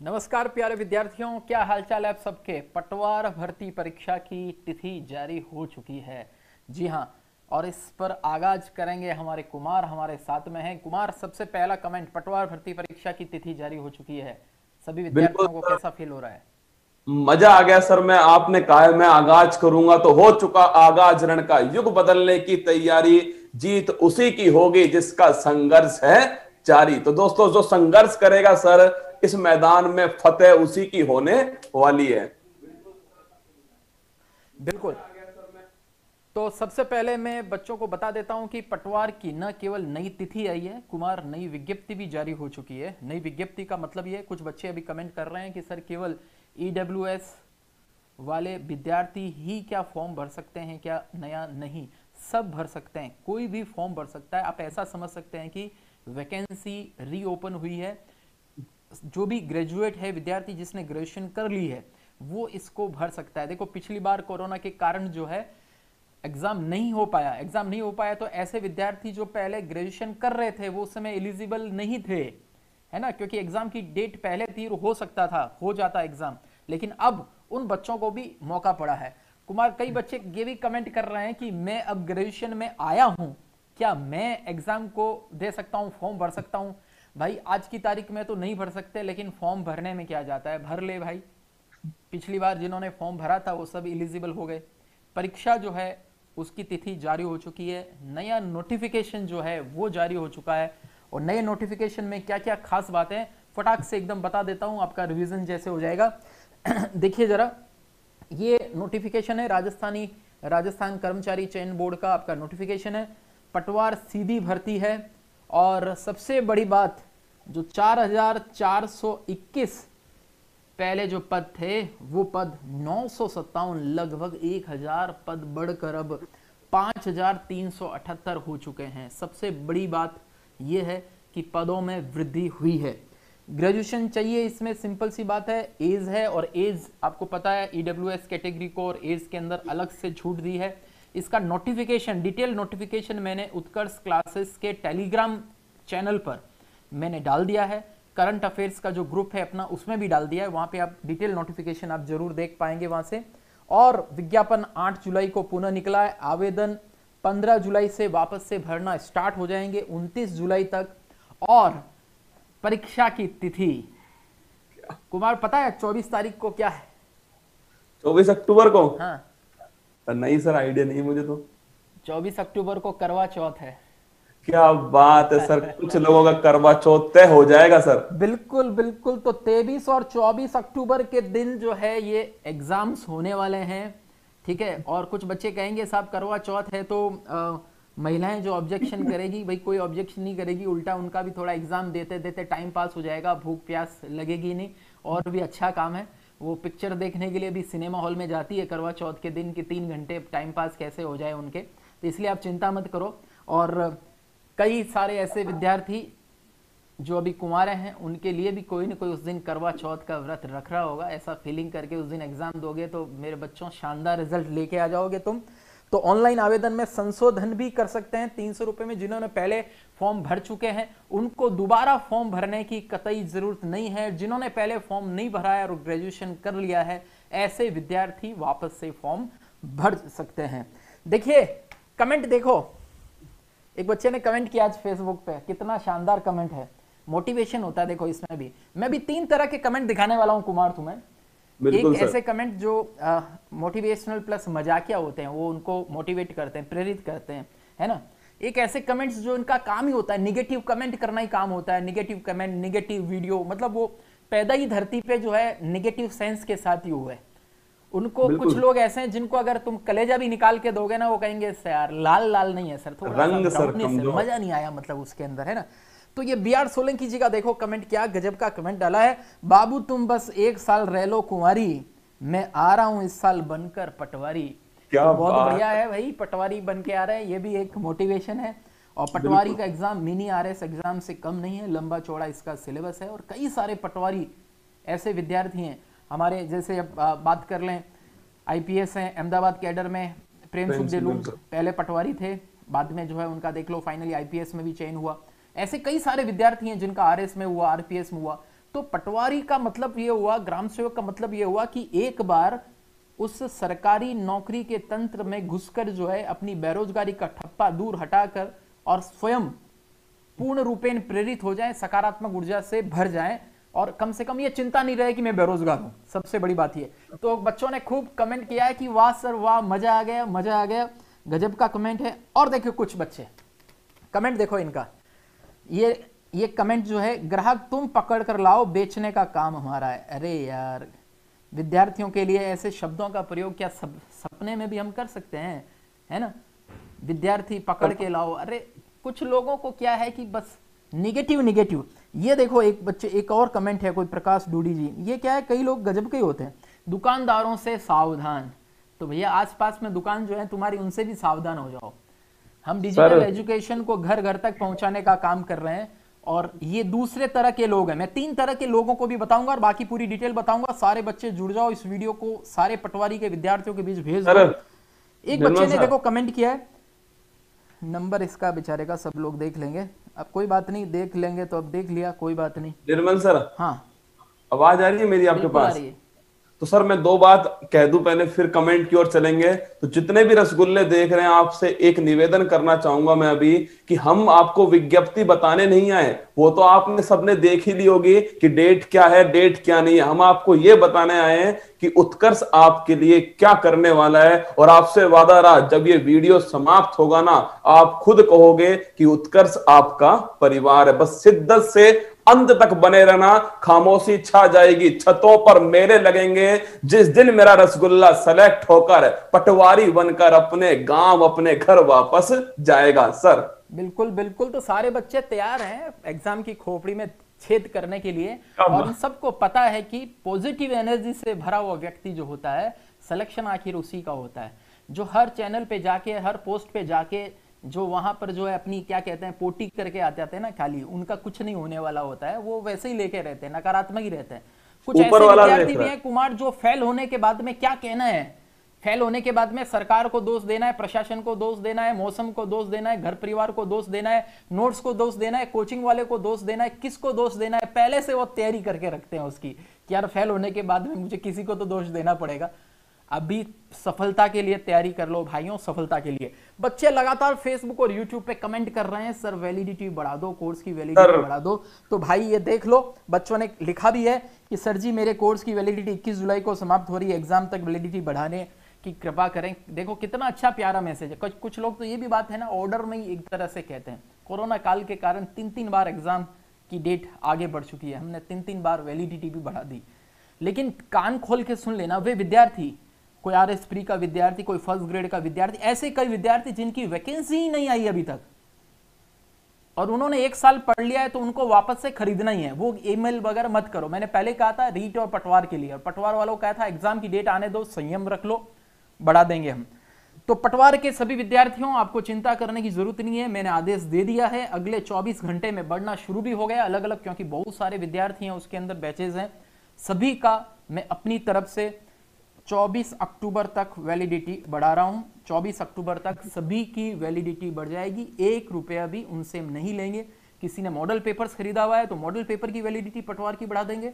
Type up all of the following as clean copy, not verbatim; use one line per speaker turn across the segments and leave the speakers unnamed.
नमस्कार प्यारे विद्यार्थियों, क्या हालचाल है आप सबके। पटवार भर्ती परीक्षा की तिथि जारी हो चुकी है। जी हाँ, और इस पर आगाज करेंगे हमारे कुमार, हमारे साथ में हैं। कुमार, सबसे पहला कमेंट, पटवार भर्ती परीक्षा की तिथि जारी हो चुकी है, सभी
बिल्कुल
विद्यार्थियों को
सर।
कैसा फील हो रहा है?
मजा आ गया सर। मैं आपने कहा है मैं आगाज करूंगा तो हो चुका आगाज। रण का युग बदलने की तैयारी, जीत उसी की होगी जिसका संघर्ष है जारी। तो दोस्तों, जो संघर्ष करेगा सर इस मैदान में फतेह उसी की होने वाली है।
बिल्कुल। तो सबसे पहले मैं बच्चों को बता देता हूं कि पटवार की न केवल नई तिथि आई है कुमार, नई विज्ञप्ति भी जारी हो चुकी है। नई विज्ञप्ति का मतलब ये, कुछ बच्चे अभी कमेंट कर रहे हैं कि सर केवल ईडब्ल्यूएस वाले विद्यार्थी ही क्या फॉर्म भर सकते हैं क्या? नया नहीं, सब भर सकते हैं, कोई भी फॉर्म भर सकता है। आप ऐसा समझ सकते हैं कि वैकेंसी रीओपन हुई है। जो भी ग्रेजुएट है विद्यार्थी, जिसने ग्रेजुएशन कर ली है, वो इसको भर सकता है। देखो, पिछली बार कोरोना के कारण जो है एग्जाम नहीं हो पाया। तो ऐसे विद्यार्थी जो पहले ग्रेजुएशन कर रहे थे वो उस समय एलिजिबल नहीं थे, है ना, क्योंकि एग्जाम की डेट पहले थी, हो सकता था हो जाता एग्जाम, लेकिन अब उन बच्चों को भी मौका पड़ा है। कुमार, कई बच्चे ये भी कमेंट कर रहे हैं कि मैं अब ग्रेजुएशन में आया हूं, क्या मैं एग्जाम को दे सकता हूं, फॉर्म भर सकता हूं? भाई, आज की तारीख में तो नहीं भर सकते, लेकिन फॉर्म भरने में क्या जाता है, भर ले भाई। पिछली बार जिन्होंने फॉर्म भरा था वो सब एलिजिबल हो गए। परीक्षा जो है उसकी तिथि जारी हो चुकी है, नया नोटिफिकेशन जो है वो जारी हो चुका है। और नए नोटिफिकेशन में क्या क्या खास बातें, फटाक से एकदम बता देता हूं, आपका रिवीजन जैसे हो जाएगा। देखिए जरा, ये नोटिफिकेशन है राजस्थान कर्मचारी चयन बोर्ड का आपका नोटिफिकेशन है। पटवार सीधी भर्ती है। और सबसे बड़ी बात, जो 4421 पहले जो पद थे वो पद 957, लगभग 1000 पद बढ़कर अब 5378 हो चुके हैं। सबसे बड़ी बात यह है कि पदों में वृद्धि हुई है। ग्रेजुएशन चाहिए, इसमें सिंपल सी बात है, एज है, और एज आपको पता है ईडब्ल्यूएस कैटेगरी को और एज के अंदर अलग से छूट दी है। इसका नोटिफिकेशन, डिटेल नोटिफिकेशन मैंने उत्कर्ष क्लासेस के टेलीग्राम चैनल पर मैंने डाल दिया है। करंट अफेयर्स का जो ग्रुप है अपना, उसमें भी डाल दिया है, वहां पे आप डिटेल नोटिफिकेशन आप जरूर देख पाएंगे वहां से। और विज्ञापन 8 जुलाई को पुनः निकला है। आवेदन 15 जुलाई से वापस से भरना स्टार्ट हो जाएंगे, 29 जुलाई तक। और परीक्षा की तिथि कुमार पता है 24 तारीख को क्या है?
24 अक्टूबर को?
हाँ,
नहीं सर, आइडिया नहीं मुझे तो।
24 अक्टूबर को करवा चौथ है।
क्या बात है सर, कुछ लोगों का करवा चौथ तय हो जाएगा सर।
बिल्कुल बिल्कुल। तो 23 और 24 अक्टूबर के दिन जो है ये एग्जाम्स होने वाले हैं, ठीक है। और कुछ बच्चे कहेंगे साहब करवा चौथ है तो महिलाएं जो ऑब्जेक्शन करेगी, भाई कोई ऑब्जेक्शन नहीं करेगी, उल्टा उनका भी थोड़ा एग्जाम देते देते टाइम पास हो जाएगा, भूख प्यास लगेगी नहीं, और भी अच्छा काम है। वो पिक्चर देखने के लिए भी सिनेमा हॉल में जाती है करवा चौथ के दिन की, 3 घंटे टाइम पास कैसे हो जाए उनके, तो इसलिए आप चिंता मत करो। और कई सारे ऐसे विद्यार्थी जो अभी कुंवारे हैं उनके लिए भी कोई ना कोई उस दिन करवा चौथ का व्रत रख रहा होगा। ऐसा फीलिंग करके उस दिन एग्जाम दोगे तो मेरे बच्चों शानदार रिजल्ट लेके आ जाओगे तुम। तो ऑनलाइन आवेदन में संशोधन भी कर सकते हैं 300 रुपए में। जिन्होंने पहले फॉर्म भर चुके हैं उनको दोबारा फॉर्म भरने की कतई जरूरत नहीं है। जिन्होंने पहले फॉर्म नहीं भरा है और ग्रेजुएशन कर लिया है, ऐसे विद्यार्थी वापस से फॉर्म भर सकते हैं। देखिए कमेंट देखो, एक बच्चे ने कमेंट किया आज फेसबुक पे, कितना शानदार कमेंट है, मोटिवेशन होता है। देखो इसमें भी मैं भी 3 तरह के कमेंट दिखाने वाला हूं कुमार तुम्हें। एक
बिल्कुल सर।
ऐसे कमेंट जो मोटिवेशनल प्लस मजाकिया होते हैं, वो उनको मोटिवेट करते हैं, प्रेरित करते हैं, है ना। एक ऐसे कमेंट्स जो इनका काम ही होता है निगेटिव कमेंट करना ही काम होता है। निगेटिव कमेंट, निगेटिव वीडियो, मतलब वो पैदा ही धरती पे जो है निगेटिव सेंस के साथ ही हुआ है। उनको कुछ
बिल्कुल।
लोग ऐसे हैं जिनको अगर तुम कलेजा भी निकाल के दोगे ना, वो कहेंगे सर यार लाल लाल नहीं है सर, थोड़ा सा
रंग सर
ब्राउनिश है,
कमजोर।
मजा नहीं आया मतलब उसके अंदर, है ना। तो ये बी आर सोलंकी जी का देखो कमेंट, क्या गजब का कमेंट डाला है। बाबू तुम बस 1 साल रह लो कुंवारी, मैं आ रहा हूं इस साल बनकर पटवारी। तो
क्या
बहुत बढ़िया
बात।
है भाई, पटवारी बन के आ रहे हैं, ये भी एक मोटिवेशन है। और पटवारी
बिल्कुल।
का एग्जाम मिनी आरएस एग्जाम से कम नहीं है, लंबा चौड़ा इसका सिलेबस है। और कई सारे पटवारी ऐसे विद्यार्थी हैं हमारे, जैसे अब बात कर लें आईपीएस हैं अहमदाबाद कैडर में, प्रेम सुख देलू
बिल्कुल।
पहले पटवारी थे, बाद में जो है उनका देख लो फाइनली आईपीएस में भी चयन हुआ। ऐसे कई सारे विद्यार्थी हैं जिनका आरएस में हुआ, आरपीएस में हुआ। तो पटवारी का मतलब ये हुआ, ग्राम सेवक का मतलब ये हुआ कि एक बार उस सरकारी नौकरी के तंत्र में घुसकर जो है अपनी बेरोजगारी का ठप्पा दूर हटाकर और स्वयं पूर्ण रूपेण प्रेरित हो जाएं, सकारात्मक ऊर्जा से भर जाएं और कम से कम ये चिंता नहीं रहे कि मैं बेरोजगार हूं। सबसे बड़ी बात ये। तो बच्चों ने खूब कमेंट किया है कि वाह सर वाह, मजा आ गया, मजा आ गया, गजब का कमेंट है। और देखिए कुछ बच्चे कमेंट देखो इनका, ये कमेंट जो है, ग्राहक तुम पकड़ कर लाओ, बेचने का काम हमारा है। अरे यार, विद्यार्थियों के लिए ऐसे शब्दों का प्रयोग क्या सपने में भी हम कर सकते हैं, है ना? विद्यार्थी पकड़ के लाओ। अरे कुछ लोगों को क्या है कि बस निगेटिव। ये देखो एक बच्चे, एक और कमेंट है, कोई प्रकाश डूडी जी, ये क्या है, कई लोग गजब के होते हैं, दुकानदारों से सावधान। तो भैया आसपास में दुकान जो है तुम्हारी, उनसे भी सावधान हो जाओ। हम डिजिटल एजुकेशन को घर घर तक पहुंचाने का काम कर रहे हैं और ये दूसरे तरह के लोग हैं। मैं 3 तरह के लोगों को भी बताऊंगा और बाकी पूरी डिटेल बताऊंगा। सारे बच्चे जुड़ जाओ, इस वीडियो को सारे पटवारी के विद्यार्थियों के बीच भेज दो। एक बच्चे ने देखो कमेंट किया है, नंबर इसका बेचारे का सब लोग देख लेंगे, अब कोई बात नहीं, देख लेंगे तो अब देख लिया, कोई बात नहीं।
निर्मल सर,
हाँ
आवाज आ रही है मेरी आपके पास? तो सर मैं 2 बात कह दूं पहले, फिर कमेंट की ओर चलेंगे। तो जितने भी रसगुल्ले देख रहे हैं, आपसे एक निवेदन करना चाहूंगा मैं अभी, कि हम आपको विज्ञप्ति बताने नहीं आए, वो तो आपने सबने देख ही ली होगी कि डेट क्या है, डेट क्या नहीं है। हम आपको ये बताने आए हैं कि उत्कर्ष आपके लिए क्या करने वाला है। और आपसे वादा रहा, जब ये वीडियो समाप्त होगा ना, आप खुद कहोगे कि उत्कर्ष आपका परिवार है। बस शिद्दत से अंत तक बने रहना, खामोशी छा जाएगी, छतों पर मेले लगेंगे जिस दिन मेरा रसगुल्ला सेलेक्ट होकर पटवारी बनकर अपने गांव, अपने घर वापस जाएगा। सर
बिल्कुल बिल्कुल, तो सारे बच्चे तैयार हैं एग्जाम की खोपड़ी में छेद करने के लिए। और इन सबको पता है कि पॉजिटिव एनर्जी से भरा हुआ व्यक्ति जो होता है, सिलेक्शन आखिर उसी का होता है। जो हर चैनल पे जाके, हर पोस्ट पे जाके, जो वहां पर जो है अपनी क्या कहते हैं पोटी करके आ जाते हैं ना, खाली उनका कुछ नहीं होने वाला होता है, वो वैसे ही लेके रहते हैं, नकारात्मक ही रहते हैं। कुछ ऐसे विद्यार्थी भी हैं कुमार, जो फेल होने के बाद में क्या कहना है, फेल होने के बाद में सरकार को दोष देना है, प्रशासन को दोष देना है, मौसम को दोष देना है, घर परिवार को दोष देना है, नोट्स को दोष देना है, कोचिंग वाले को दोष देना है, किसको दोष देना है, पहले से वो तैयारी करके रखते हैं उसकी कि यार फेल होने के बाद में मुझे किसी को तो दोष देना पड़ेगा। अभी सफलता के लिए तैयारी कर लो भाइयों, सफलता के लिए। बच्चे लगातार फेसबुक और यूट्यूब पे कमेंट कर रहे हैं, सर वैलिडिटी बढ़ा दो, कोर्स की वैलिडिटी बढ़ा दो। तो भाई ये देख लो, बच्चों ने लिखा भी है कि सर जी मेरे कोर्स की वैलिडिटी 21 जुलाई को समाप्त हो रही है, एग्जाम तक वैलिडिटी बढ़ाने की कृपा करें। देखो कितना अच्छा प्यारा मैसेज है। कुछ लोग तो ये भी बात है ना, ऑर्डर में ही एक तरह से कहते हैं, कोरोना काल के कारण 3-3 बार एग्जाम की डेट आगे बढ़ चुकी है, हमने 3-3 बार वैलिडिटी भी बढ़ा दी। लेकिन कान खोल के सुन लेना, वे विद्यार्थी, कोई RS प्री का विद्यार्थी, कोई फर्स्ट ग्रेड का विद्यार्थी, ऐसे कई विद्यार्थी जिनकी वैकेंसी ही नहीं आई अभी तक और उन्होंने 1 साल पढ़ लिया है, तो उनको वापस से खरीदना ही है। वो ईमेल वगैरह मत करो। मैंने पहले कहा था रीट और पटवार के लिए, और पटवार वालों को कहा था एग्जाम की डेट आने दो, संयम रख लो, बढ़ा देंगे हम। तो पटवार के सभी विद्यार्थियों, आपको चिंता करने की जरूरत नहीं है, मैंने आदेश दे दिया है। अगले 24 घंटे में बढ़ना शुरू भी हो गया अलग अलग, क्योंकि बहुत सारे विद्यार्थी हैं, उसके अंदर बैचेज हैं। सभी का मैं अपनी तरफ से 24 अक्टूबर तक वैलिडिटी बढ़ा रहा हूं। 24 अक्टूबर तक सभी की वैलिडिटी बढ़ जाएगी, 1 रुपया भी उनसे नहीं लेंगे। किसी ने मॉडल पेपर्स खरीदा हुआ है तो मॉडल पेपर की वैलिडिटी पटवार की बढ़ा देंगे,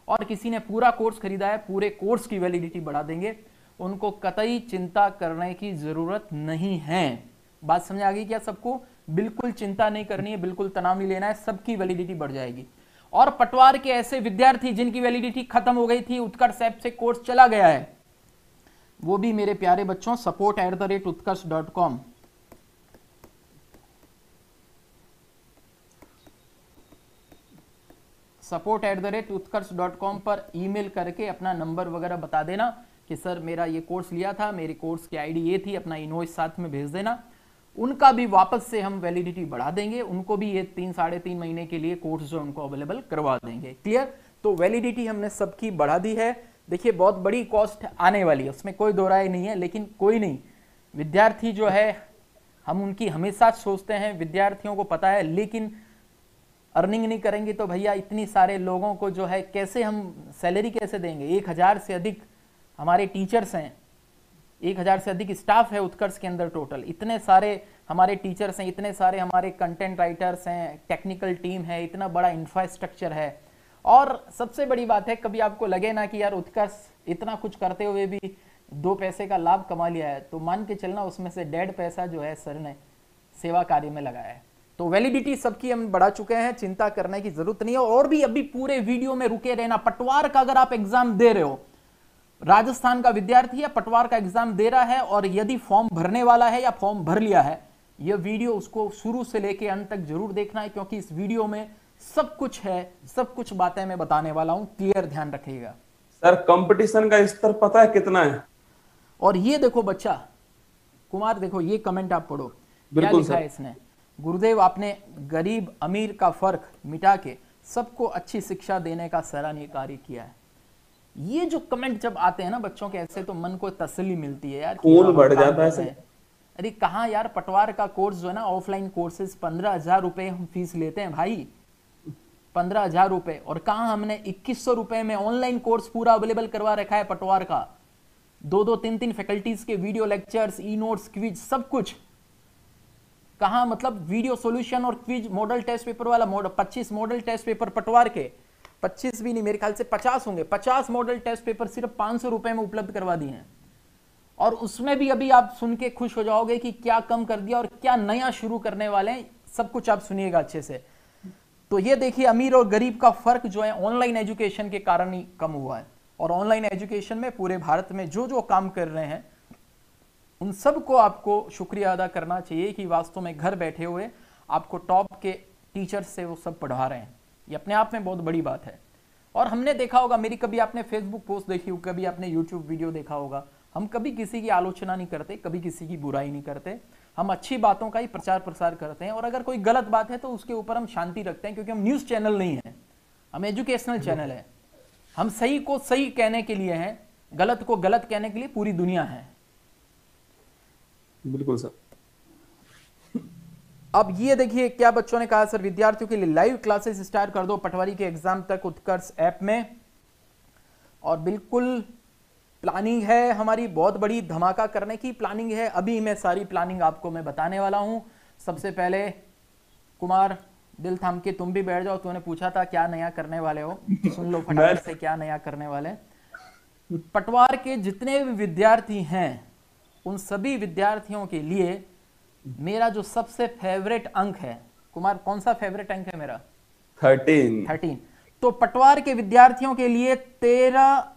और किसी ने पूरा कोर्स खरीदा है, पूरे कोर्स की वैलिडिटी बढ़ा देंगे। उनको कतई चिंता करने की जरूरत नहीं है। बात समझ आ गई क्या सबको? बिल्कुल चिंता नहीं करनी है, बिल्कुल तनाव नहीं लेना है, सबकी वैलिडिटी बढ़ जाएगी। और पटवार के ऐसे विद्यार्थी जिनकी वैलिडिटी खत्म हो गई थी, उत्कर्ष ऐप से कोर्स चला गया है, वो भी मेरे प्यारे बच्चों support@utkarsh.com support@utkarsh.com पर ईमेल करके अपना नंबर वगैरह बता देना कि सर मेरा ये कोर्स लिया था, मेरी कोर्स की आईडी ये थी, अपना इनवॉइस साथ में भेज देना। उनका भी वापस से हम वैलिडिटी बढ़ा देंगे, उनको भी ये 3-3.5 महीने के लिए कोर्स जो उनको अवेलेबल करवा देंगे। क्लियर? तो वैलिडिटी हमने सबकी बढ़ा दी है। देखिए बहुत बड़ी कॉस्ट आने वाली है, उसमें कोई दो राय नहीं है, लेकिन कोई नहीं, विद्यार्थी जो है हम उनकी हमेशा सोचते हैं, विद्यार्थियों को पता है, लेकिन अर्निंग नहीं करेंगे तो भैया इतनी सारे लोगों को जो है कैसे हम सैलरी कैसे देंगे? 1000 से अधिक हमारे टीचर्स हैं, 1000 से अधिक स्टाफ है उत्कर्ष के अंदर टोटल, इतने सारे हमारे टीचर्स हैं, इतने सारे हमारे कंटेंट राइटर्स हैं, टेक्निकल टीम है, इतना बड़ा इंफ्रास्ट्रक्चर है, और सबसे बड़ी बात है, कभी आपको लगे ना कि यार उत्कर्ष इतना कुछ करते हुए भी 2 पैसे का लाभ कमा लिया है, तो मान के चलना उसमें से 1.5 पैसा जो है सर ने सेवा कार्य में लगाया है। तो वैलिडिटी सबकी हम बढ़ा चुके हैं, चिंता करने की जरूरत नहीं है। और भी अभी पूरे वीडियो में रुके रहना। पटवार का अगर आप एग्जाम दे रहे हो, राजस्थान का विद्यार्थी है, पटवार का एग्जाम दे रहा है, और यदि फॉर्म भरने वाला है या फॉर्म भर लिया है, यह वीडियो उसको शुरू से लेकर अंत तक जरूर देखना है, क्योंकि इस वीडियो में सब कुछ है, सब कुछ बातें मैं बताने वाला हूं, क्लियर ध्यान रखिएगा।
सर कंपटीशन का स्तर पता है कितना है?
और ये देखो बच्चा कुमार, देखो ये कमेंट आप पढ़ो, क्या लिखा है इसने। गुरुदेव, आपने गरीब अमीर का फर्क मिटा के सबको अच्छी शिक्षा देने का सराहनीय कार्य किया है। ये जो कमेंट जब आते हैं ना बच्चों के ऐसे, तो मन को तसल्ली मिलती है यार,
खून बढ़ जाता है।
अरे कहाँ यार, पटवार का कोर्स जो है ना, ऑफलाइन कोर्सेज 15,000 रुपए हम फीस लेते हैं भाई, 15,000 रुपए। और कहाँ हमने 2100 रुपए में ऑनलाइन कोर्स पूरा अवेलेबल करवा रखा है पटवार का, 2-2, 3-3 फैकल्टीज के video lectures, e notes, quiz, सब कुछ। कहाँ मतलब वीडियो सॉल्यूशन और क्विज, मॉडल टेस्ट पेपर वाला 25 मॉडल टेस्ट पेपर पटवार के, 25 भी नहीं, मेरे ख्याल से 50 होंगे, 50 मॉडल टेस्ट पेपर सिर्फ 500 रुपए में उपलब्ध करवा दिए हैं। और उसमें भी अभी आप सुन के खुश हो जाओगे कि क्या कम कर दिया और क्या नया शुरू करने वाले हैं, सब कुछ आप सुनिएगा अच्छे से। तो ये देखिए, अमीर और गरीब का फर्क जो है ऑनलाइन एजुकेशन के कारण ही कम हुआ है। और ऑनलाइन एजुकेशन में पूरे भारत में जो जो काम कर रहे हैं, उन सबको आपको शुक्रिया अदा करना चाहिए कि वास्तव में घर बैठे हुए आपको टॉप के टीचर्स से वो सब पढ़ा रहे हैं। ये अपने आप में बहुत बड़ी बात है। और हमने देखा होगा, मेरी कभी आपने फेसबुक पोस्ट देखी हो, कभी आपने यूट्यूब वीडियो देखा होगा, हम कभी किसी की आलोचना नहीं करते, कभी किसी की बुराई नहीं करते, हम अच्छी बातों का ही प्रचार प्रसार करते हैं। और अगर कोई गलत बात है तो उसके ऊपर हम शांति रखते हैं, क्योंकि हम न्यूज़ चैनल नहीं है, हम एजुकेशनल चैनल है। हम सही को सही कहने के लिए हैं, गलत को गलत कहने के लिए पूरी दुनिया है।
बिल्कुल सर।
अब ये देखिए क्या बच्चों ने कहा, सर विद्यार्थियों के लिए लाइव क्लासेस स्टार्ट कर दो पटवारी के एग्जाम तक उत्कर्ष ऐप में। और बिल्कुल प्लानिंग है हमारी, बहुत बड़ी धमाका करने की प्लानिंग है। अभी मैं सारी प्लानिंग आपको मैं बताने वाला हूं। सबसे पहले कुमार, दिल थाम के तुम भी बैठ जाओ, तूने पूछा था क्या नया करने वाले हो, सुन लो फटाफट से क्या नया करने वाले। पटवार के जितने भी विद्यार्थी हैं, उन सभी विद्यार्थियों के लिए मेरा जो सबसे फेवरेट अंक है, कुमार कौन सा फेवरेट अंक है मेरा? 13। तो पटवार के विद्यार्थियों के लिए 13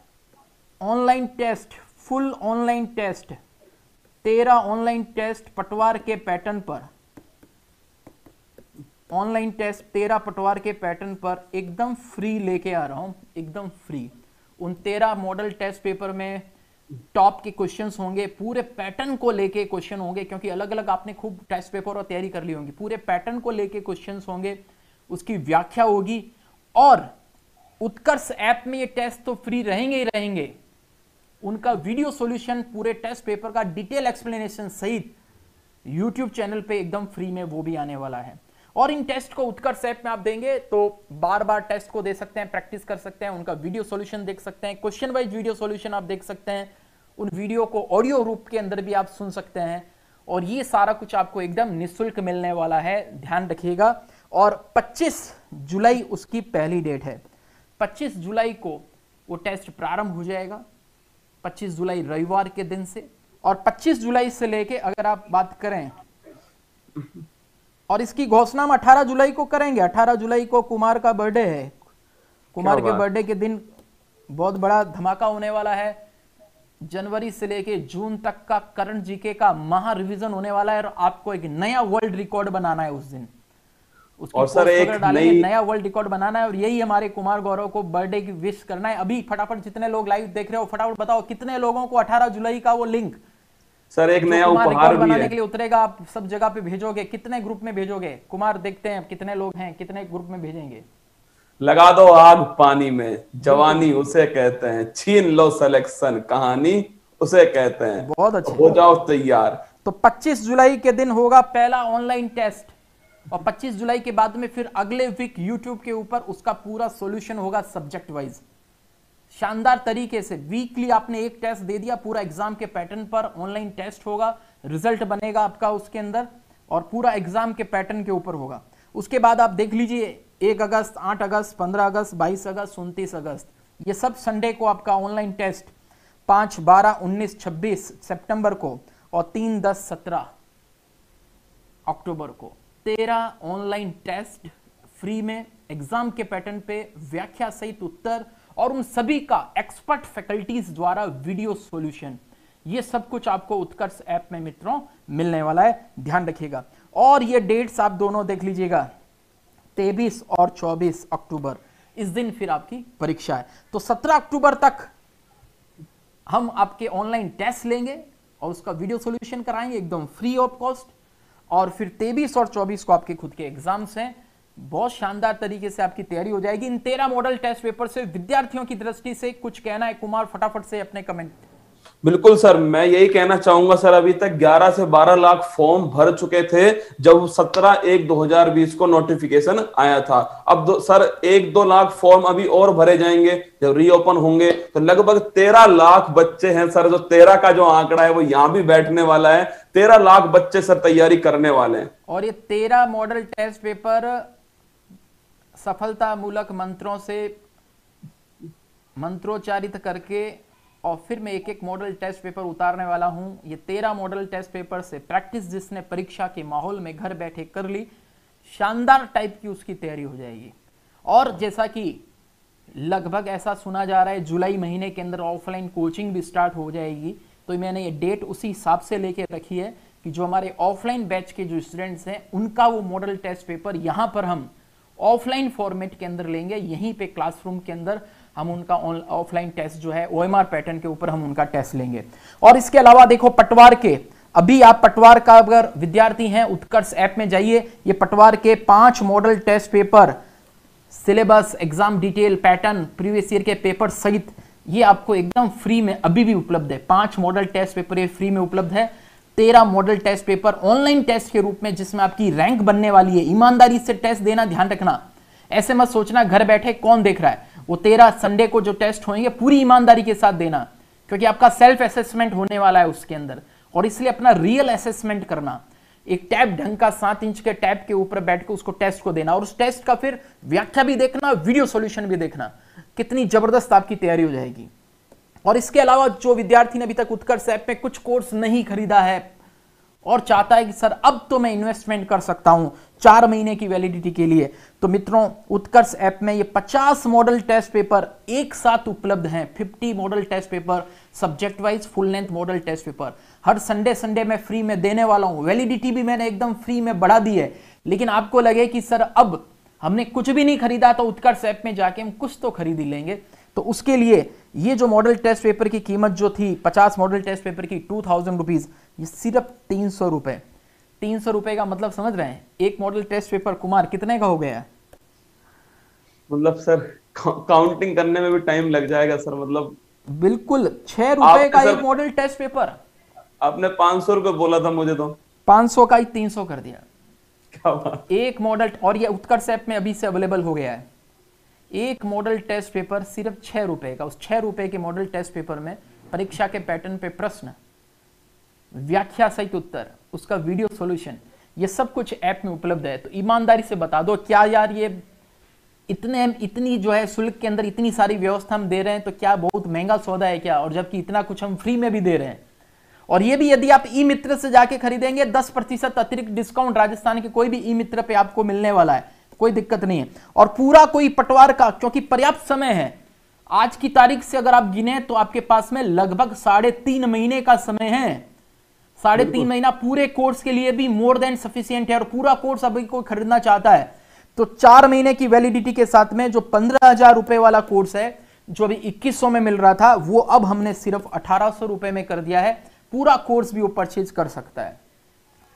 online test, full online test, 13 online test Patwar के पैटर्न पर, ऑनलाइन टेस्ट 13 पटवार के पैटर्न पर एकदम फ्री लेके आ रहा हूं, एकदम फ्री। उन 13 मॉडल टेस्ट पेपर में टॉप के क्वेश्चंस होंगे, पूरे पैटर्न को लेके क्वेश्चन होंगे, क्योंकि अलग अलग आपने खूब टेस्ट पेपर और तैयारी कर ली होंगी। पूरे पैटर्न को लेके क्वेश्चंस होंगे, उसकी व्याख्या होगी। और उत्कर्ष ऐप में ये टेस्ट तो फ्री रहेंगे ही रहेंगे, उनका वीडियो सॉल्यूशन पूरे टेस्ट पेपर का डिटेल एक्सप्लेनेशन सहित यूट्यूब चैनल पे एकदम फ्री में वो भी आने वाला है। और इन टेस्ट को उत्कर्ष ऐप में आप देंगे तो बार बार टेस्ट को दे सकते हैं, प्रैक्टिस कर सकते हैं, उनका वीडियो सॉल्यूशन देख सकते हैं, क्वेश्चन वाइज वीडियो सॉल्यूशन आप देख सकते हैं, उन वीडियो को ऑडियो रूप के अंदर भी आप सुन सकते हैं। और ये सारा कुछ आपको एकदम निःशुल्क मिलने वाला है, ध्यान रखिएगा। और 25 जुलाई उसकी पहली डेट है, 25 जुलाई को वो टेस्ट प्रारंभ हो जाएगा, 25 जुलाई रविवार के दिन से। और 25 जुलाई से लेके अगर आप बात करें, और इसकी घोषणा हम 18 जुलाई को करेंगे। 18 जुलाई को कुमार का बर्थडे है, कुमार के बर्थडे के दिन बहुत बड़ा धमाका होने वाला है। जनवरी से लेके जून तक का करंट जीके का महा रिवीजन होने वाला है, और आपको एक नया वर्ल्ड रिकॉर्ड बनाना है उस दिन।
और सर एक
नया वर्ल्ड रिकॉर्ड बनाना है, और यही हमारे कुमार गौरव को बर्थडे की विश करना है। अभी फटाफट जितने लोग लाइव देख रहे हो, फटाफट बताओ कितने लोगों को 18 जुलाई का वो लिंक,
सर एक नया उपहार भी
बनाने
है
के लिए उतरेगा, आप सब जगह पे भेजोगे। कितने ग्रुप में भेजोगे कुमार, देखते हैं कितने लोग हैं, कितने ग्रुप में भेजेंगे।
लगा दो आग पानी में, जवानी उसे कहते हैं, छीन लो सिलेक्शन, कहानी उसे कहते हैं।
बहुत अच्छे,
हो जाओ तैयार।
तो 25 जुलाई के दिन होगा पहला ऑनलाइन टेस्ट, और 25 जुलाई के बाद में फिर अगले वीक यूट्यूब के ऊपर उसका पूरा सॉल्यूशन होगा सब्जेक्ट वाइज, शानदार तरीके से। वीकली आपने एक टेस्ट दे दिया, पूरा एग्जाम के पैटर्न पर ऑनलाइन टेस्ट होगा, रिजल्ट बनेगा आपका उसके अंदर, और पूरा एग्जाम के पैटर्न के ऊपर होगा। उसके बाद आप देख लीजिए 1 अगस्त, 8 अगस्त, 15 अगस्त, 22 अगस्त, 29 अगस्त, ये सब संडे को आपका ऑनलाइन टेस्ट 5, 12, 19, 26 सितंबर को और 3, 10, 17 अक्टूबर को 13 ऑनलाइन टेस्ट फ्री में एग्जाम के पैटर्न पे व्याख्या सहित उत्तर और उन सभी का एक्सपर्ट फैकल्टीज द्वारा वीडियो सॉल्यूशन। ये सब कुछ आपको उत्कर्ष ऐप में मित्रों मिलने वाला है, ध्यान रखिएगा। और ये डेट्स आप दोनों देख लीजिएगा, 23 और 24 अक्टूबर, इस दिन फिर आपकी परीक्षा है। तो 17 अक्टूबर तक हम आपके ऑनलाइन टेस्ट लेंगे और उसका वीडियो सॉल्यूशन कराएंगे एकदम फ्री ऑफ कॉस्ट। और फिर 23 और 24 को आपके खुद के एग्जाम्स हैं, बहुत शानदार तरीके से आपकी तैयारी हो जाएगी। इन 13 मॉडल टेस्ट पेपर से विद्यार्थियों की दृष्टि से कुछ कहना है कुमार, फटाफट से अपने कमेंट।
बिल्कुल सर, मैं यही कहना चाहूंगा सर, अभी तक 11 से 12 लाख फॉर्म भर चुके थे जब 17/1/2020 को नोटिफिकेशन आया था। अब सर 1-2 लाख फॉर्म अभी और भरे जाएंगे जब रीओपन होंगे, तो लगभग 13 लाख बच्चे हैं सर। जो 13 का जो आंकड़ा है वो यहाँ भी बैठने वाला है। 13 लाख बच्चे सर तैयारी करने वाले हैं।
और ये 13 मॉडल टेस्ट पेपर सफलतामूलक मंत्रों से मंत्रोच्चारित करके और फिर मैं एक एक मॉडल टेस्ट पेपर उतारने वाला हूं। ये 13 मॉडल टेस्ट पेपर से प्रैक्टिस जिसने परीक्षा के माहौल में घर बैठे कर ली, शानदार टाइप की उसकी तैयारी हो जाएगी। और जैसा कि लगभग ऐसा सुना जा रहा है जुलाई महीने के अंदर ऑफलाइन कोचिंग भी स्टार्ट हो जाएगी, तो मैंने ये डेट उसी हिसाब से लेके रखी है कि जो हमारे ऑफलाइन बैच के जो स्टूडेंट्स हैं उनका वो मॉडल टेस्ट पेपर यहां पर हम ऑफलाइन फॉर्मेट के अंदर लेंगे, यहीं पे क्लासरूम के अंदर हम उनका ऑफलाइन टेस्ट जो है ओएमआर पैटर्न के ऊपर हम उनका टेस्ट लेंगे। और इसके अलावा देखो पटवार के, अभी आप पटवार का अगर विद्यार्थी हैं उत्कर्ष ऐप में जाइए, ये पटवार के 5 model test paper, syllabus, exam detail, pattern, previous year के पेपर सहित ये आपको एकदम फ्री में अभी भी उपलब्ध है। 5 मॉडल टेस्ट पेपर ये फ्री में उपलब्ध है। 13 model test paper online test के रूप में जिसमें आपकी रैंक बनने वाली है। ईमानदारी से टेस्ट देना, ध्यान रखना, ऐसे मत सोचना घर बैठे कौन देख रहा है। वो 13 संडे को जो टेस्ट होंगे पूरी ईमानदारी के साथ देना, क्योंकि आपका सेल्फ असेसमेंट होने वाला है उसके अंदर, और इसलिए अपना रियल असेसमेंट करना। एक टैब ढंग का 7 इंच के टैब के ऊपर बैठ के उसको टेस्ट को देना और उस टेस्ट का फिर व्याख्या भी देखना, वीडियो सॉल्यूशन भी देखना, कितनी जबरदस्त आपकी तैयारी हो जाएगी। और इसके अलावा जो विद्यार्थी ने अभी तक उत्कर्ष ऐप में कुछ कोर्स नहीं खरीदा है और चाहता है कि सर अब तो मैं इन्वेस्टमेंट कर सकता हूं 4 महीने की वैलिडिटी के लिए, तो मित्रों उत्कर्ष ऐप में ये 50 मॉडल टेस्ट पेपर एक साथ उपलब्ध हैं। 50 model test paper subject wise full length model test paper हर संडे मैं फ्री में देने वाला हूं। वैलिडिटी भी मैंने एकदम फ्री में बढ़ा दी है। लेकिन आपको लगे कि सर अब हमने कुछ भी नहीं खरीदा तो उत्कर्ष ऐप में जाके हम कुछ तो खरीद ही लेंगे, तो उसके लिए ये जो मॉडल टेस्ट पेपर की कीमत जो थी 50 मॉडल टेस्ट पेपर की 2000 रुपीज, ये सिर्फ 300 रुपए। 300 रुपए का मतलब समझ रहे हैं, एक मॉडल टेस्ट पेपर कुमार कितने का हो गया?
मतलब सर काउंटिंग करने में भी टाइम लग जाएगा सर। मतलब
बिल्कुल 6 रुपए का एक मॉडल टेस्ट पेपर।
आपने 500 रुपए बोला था मुझे, तो
500 का ही 300 कर दिया।
क्या बात।
एक मॉडल, और ये उत्कर्ष ऐप में अभी से अवेलेबल हो गया है। एक मॉडल टेस्ट पेपर सिर्फ 6 रुपए का। उस 6 रुपए के मॉडल टेस्ट पेपर में परीक्षा के पैटर्न पे प्रश्न, व्याख्या सहित उत्तर, उसका वीडियो सॉल्यूशन, ये सब कुछ ऐप में उपलब्ध है। तो ईमानदारी से बता दो, क्या यार ये इतनी जो है शुल्क के अंदर इतनी सारी व्यवस्था हम दे रहे हैं तो क्या बहुत महंगा सौदा है क्या? और जबकि इतना कुछ हम फ्री में भी दे रहे हैं। और ये भी यदि आप ई मित्र से जाके खरीदेंगे 10% अतिरिक्त डिस्काउंट राजस्थान के कोई भी ई मित्र पे आपको मिलने वाला है, कोई दिक्कत नहीं है। और पूरा कोई पटवार का, क्योंकि पर्याप्त समय है, आज की तारीख से अगर आप गिने तो आपके पास में लगभग 3.5 महीने का समय है। 3.5 महीना पूरे कोर्स के लिए भी मोर देन सफिशिएंट है। और पूरा कोर्स अभी कोई खरीदना चाहता है तो 4 महीने की वैलिडिटी के साथ में जो 15,000 रुपए वाला कोर्स है, जो अभी 2100 में मिल रहा था, वो अब हमने सिर्फ 1800 रुपए में कर दिया है। पूरा कोर्स भी वो परचेज कर सकता है।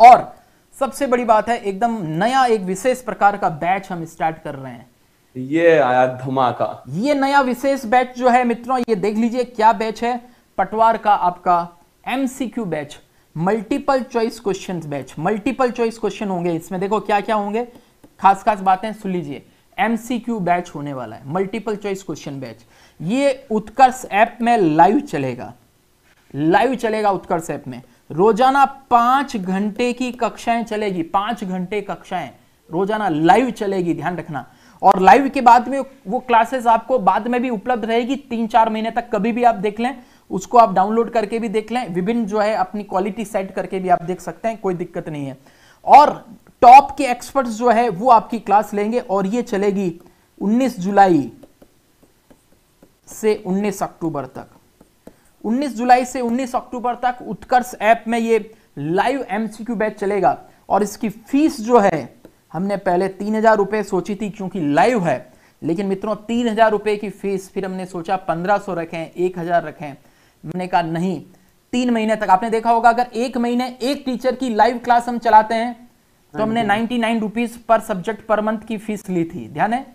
और सबसे बड़ी बात है, एकदम नया एक विशेष प्रकार का बैच हम स्टार्ट कर रहे हैं।
ये आया धमाका।
ये नया विशेष बैच जो है मित्रों, ये देख लीजिए क्या बैच है। पटवार का आपका MCQ batch, multiple choice question batch. Multiple choice question होंगे इसमें, देखो क्या क्या होंगे, खास खास बातें सुन लीजिए। एमसीक्यू बैच होने वाला है, मल्टीपल चॉइस क्वेश्चन बैच। ये उत्कर्ष ऐप में लाइव चलेगा, लाइव चलेगा उत्कर्ष ऐप में। रोजाना 5 घंटे की कक्षाएं चलेगी, 5 घंटे कक्षाएं रोजाना लाइव चलेगी, ध्यान रखना। और लाइव के बाद में वो क्लासेस आपको बाद में भी उपलब्ध रहेगी 3-4 महीने तक, कभी भी आप देख लें, उसको आप डाउनलोड करके भी देख लें, विभिन्न जो है अपनी क्वालिटी सेट करके भी आप देख सकते हैं, कोई दिक्कत नहीं है। और टॉप के एक्सपर्ट्स जो है वो आपकी क्लास लेंगे और ये चलेगी 19 जुलाई से 19 अक्टूबर तक। 19 जुलाई से 19 अक्टूबर तक उत्कर्ष ऐप में ये लाइव एमसीक्यू बैच चलेगा और इसकी फीस जो है हमने पहले 3,000 रुपए सोची थी क्योंकि लाइव है, लेकिन मित्रों 3,000 रुपए की फीस, फिर हमने सोचा 1,500 रखें, 1,000 रखें। मैंने कहा नहीं, 3 महीने तक। आपने देखा होगा अगर 1 महीने एक टीचर की लाइव क्लास हम चलाते हैं तो हमने 99 rupees per subject per month की फीस ली थी, ध्यान है।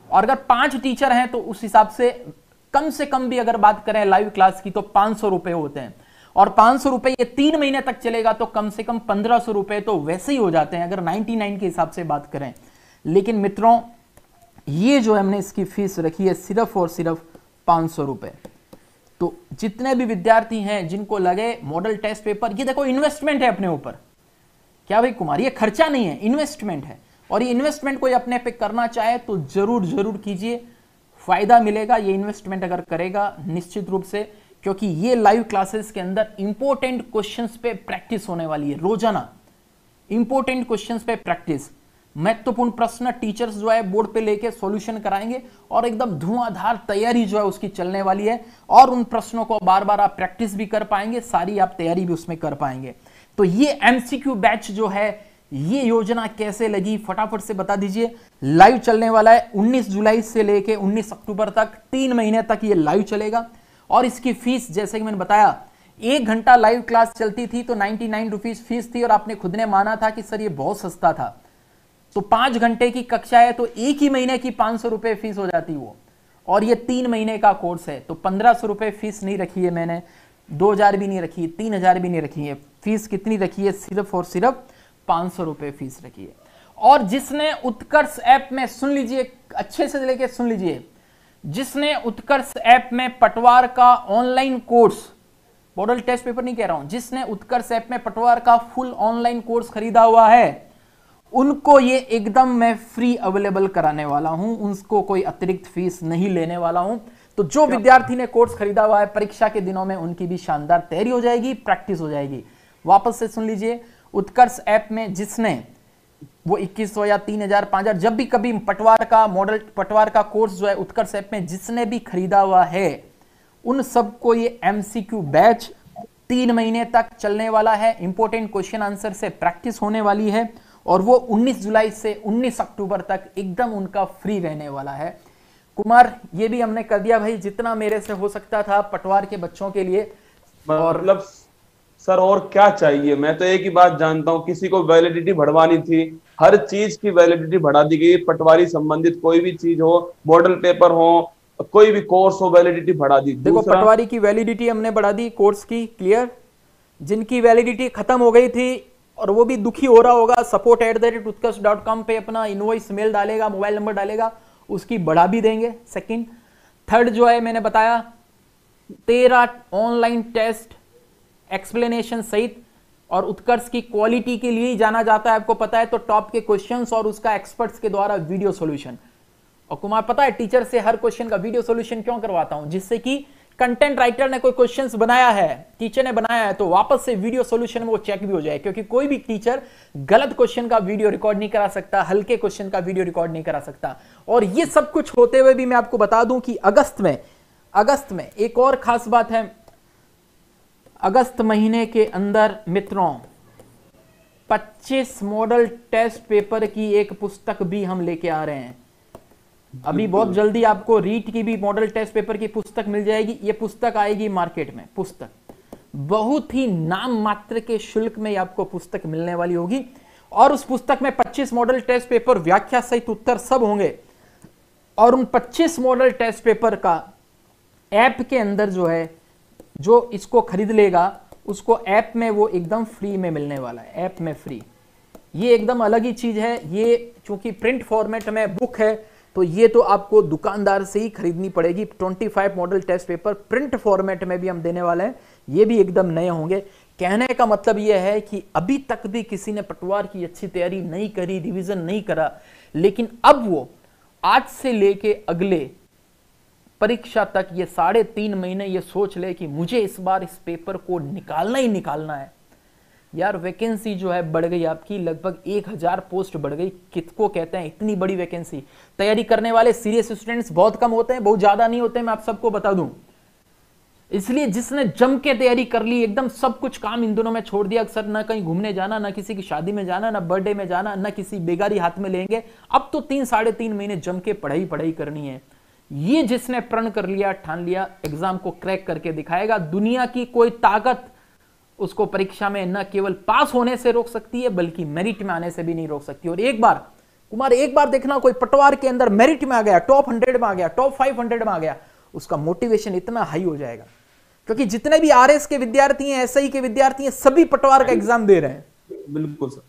और अगर 5 टीचर हैं तो उस हिसाब से कम भी अगर बात करें लाइव क्लास की तो 500 रुपए होते हैं, और 500 रुपए ये 3 महीने तक चलेगा तो कम से कम 1,500 रुपए तो वैसे ही हो जाते हैं अगर 99 के हिसाब से बात करें। लेकिन मित्रों ये जो हमने इसकी फीस रखी है सिर्फ और सिर्फ 500 रुपए। तो जितने भी विद्यार्थी हैं जिनको लगे मॉडल टेस्ट पेपर, ये देखो इन्वेस्टमेंट है अपने ऊपर, क्या भाई कुमार, ये खर्चा नहीं है, इन्वेस्टमेंट है। और ये इन्वेस्टमेंट कोई अपने पे करना चाहे तो जरूर जरूर कीजिए, फायदा मिलेगा ये इन्वेस्टमेंट अगर करेगा निश्चित रूप से, क्योंकि ये लाइव क्लासेस के अंदर इंपॉर्टेंट क्वेश्चंस पे प्रैक्टिस होने वाली है। रोजाना इंपॉर्टेंट क्वेश्चंस पे प्रैक्टिस, महत्वपूर्ण प्रश्न टीचर्स जो है बोर्ड पे लेके सॉल्यूशन कराएंगे और एकदम धुआंधार तैयारी जो है उसकी चलने वाली है, और उन प्रश्नों को बार बार आप प्रैक्टिस भी कर पाएंगे, सारी आप तैयारी भी उसमें कर पाएंगे। तो ये एमसीक्यू बैच जो है, ये योजना कैसे लगी फटाफट से बता दीजिए। लाइव चलने वाला है 19 जुलाई से लेके 19 अक्टूबर तक, 3 महीने तक ये लाइव चलेगा। और इसकी फीस जैसे कि मैंने बताया, 1 घंटा लाइव क्लास चलती थी तो 99 रुपीज फीस थी, और आपने खुद ने माना था कि सर ये बहुत सस्ता था। तो 5 घंटे की कक्षा है तो एक ही महीने की 500 रुपए फीस हो जाती वो, और ये 3 महीने का कोर्स है तो 1,500 रुपए फीस नहीं रखी है मैंने, 2,000 भी नहीं रखी, 3,000 भी नहीं रखी है। फीस कितनी रखी है, सिर्फ और सिर्फ 500 रुपए फीस रखी है। और जिसने उत्कर्ष ऐप में, सुन लीजिए अच्छे से लेके सुन लीजिए, जिसने उत्कर्ष ऐप में पटवार का online course, model test paper नहीं कह रहा हूं, जिसने उत्कर्ष ऐप में पटवार का फुल ऑनलाइन कोर्स खरीदा हुआ है, उनको ये एकदम मैं फ्री अवेलेबल कराने वाला हूं, उनको कोई अतिरिक्त फीस नहीं लेने वाला हूं। तो जो विद्यार्थी ने कोर्स खरीदा हुआ है, परीक्षा के दिनों में उनकी भी शानदार तैयारी हो जाएगी, प्रैक्टिस हो जाएगी। वापस से सुन लीजिए, उत्कर्ष ऐप में जिसने वो 2100 या 3,000 5,000 जब भी कभी पटवार का मॉडल, पटवार का कोर्स जो है उत्कर्ष ऐप में जिसने भी खरीदा हुआ है, उन सबको ये एमसीक्यू बैच 3 महीने तक चलने वाला है। इंपॉर्टेंट क्वेश्चन आंसर से प्रैक्टिस होने वाली है, और वो 19 जुलाई से 19 अक्टूबर तक एकदम उनका फ्री रहने वाला है। कुमार ये भी हमने कर दिया भाई जितना मेरे से हो सकता था पटवार के बच्चों के लिए। और
मतलब सर और क्या चाहिए, मैं तो एक ही बात जानता हूँ, किसी को वैलिडिटी बढ़वानी थी, हर चीज की वैलिडिटी बढ़ा दी गई। पटवारी संबंधित कोई भी चीज हो, मॉडल पेपर हो, कोई भी कोर्स हो, वैलिडिटी बढ़ा दी।
देखो पटवारी की वैलिडिटी हमने बढ़ा दी, कोर्स की क्लियर। जिनकी वैलिडिटी खत्म हो गई थी और वो भी दुखी हो रहा होगा, support@utkarsh.com पे अपना इनवॉइस मेल डालेगा, मोबाइल नंबर डालेगा, उसकी बढ़ा भी देंगे। सेकंड, थर्ड जो है मैंने बताया 13 ऑनलाइन टेस्ट एक्सप्लेनेशन सहित, और उत्कर्ष की क्वालिटी के लिए ही जाना जाता है, आपको पता है। तो टॉप के क्वेश्चंस और उसका एक्सपर्ट्स के द्वारा वीडियो सॉल्यूशन। और कुमार पता है टीचर से हर क्वेश्चन का वीडियो सॉल्यूशन क्यों करवाता हूं, जिससे कि कंटेंट राइटर ने कोई क्वेश्चंस बनाया है, टीचर ने बनाया है, तो वापस से वीडियो सॉल्यूशन में वो चेक भी हो जाए, क्योंकि कोई भी टीचर गलत क्वेश्चन का वीडियो रिकॉर्ड नहीं करा सकता, हल्के क्वेश्चन का वीडियो रिकॉर्ड नहीं करा सकता। और ये सब कुछ होते हुए भी मैं आपको बता दूं कि अगस्त में एक और खास बात है, अगस्त महीने के अंदर मित्रों 25 मॉडल टेस्ट पेपर की एक पुस्तक भी हम लेके आ रहे हैं। अभी बहुत जल्दी आपको रीट की भी मॉडल टेस्ट पेपर की पुस्तक मिल जाएगी। ये पुस्तक आएगी मार्केट में, पुस्तक बहुत ही नाम मात्र के शुल्क में आपको पुस्तक मिलने वाली होगी, और उस पुस्तक में 25 मॉडल टेस्ट पेपर व्याख्या सहित उत्तर सब होंगे। और उन 25 मॉडल टेस्ट पेपर का ऐप के अंदर जो है, जो इसको खरीद लेगा उसको ऐप में वो एकदम फ्री में मिलने वाला है, ऐप में फ्री। ये एकदम अलग ही चीज है। ये चूंकि प्रिंट फॉर्मेट में बुक है तो ये तो आपको दुकानदार से ही खरीदनी पड़ेगी। 25 model test paper print format में भी हम देने वाले हैं, ये भी एकदम नए होंगे। कहने का मतलब यह है कि अभी तक भी किसी ने पटवार की अच्छी तैयारी नहीं करी, रिवीजन नहीं करा, लेकिन अब वो आज से लेके अगले परीक्षा तक ये 3.5 महीने ये सोच ले कि मुझे इस बार इस पेपर को निकालना ही निकालना है। यार वैकेंसी जो है बढ़ गई आपकी, लगभग 1000 पोस्ट बढ़ गई। किसको कहते हैं इतनी बड़ी वैकेंसी? तैयारी करने वाले सीरियस स्टूडेंट्स बहुत कम होते हैं, बहुत ज्यादा नहीं होते, मैं आप सबको बता दूं। इसलिए जिसने जम के तैयारी कर ली, एकदम सब कुछ काम इन दिनों में छोड़ दिया, अक्सर ना कहीं घूमने जाना, ना किसी की शादी में जाना, ना बर्थडे में जाना, ना किसी बेगारी हाथ में लेंगे, अब तो 3-3.5 महीने जम के पढ़ाई करनी है। ये जिसने प्रण कर लिया, ठान लिया, एग्जाम को क्रैक करके दिखाएगा। दुनिया की कोई ताकत उसको परीक्षा में न केवल पास होने से रोक सकती है, बल्कि मेरिट में आने से भी नहीं रोक सकती। और एक बार देखना, कोई पटवार के अंदर मेरिट में आ गया, टॉप 100 में आ गया, टॉप 500 में आ गया, उसका मोटिवेशन इतना हाई हो जाएगा, क्योंकि जितने भी आरएस के विद्यार्थी हैं, एसआई के विद्यार्थी हैं, सभी पटवार का एग्जाम दे रहे हैं।
बिल्कुल सर,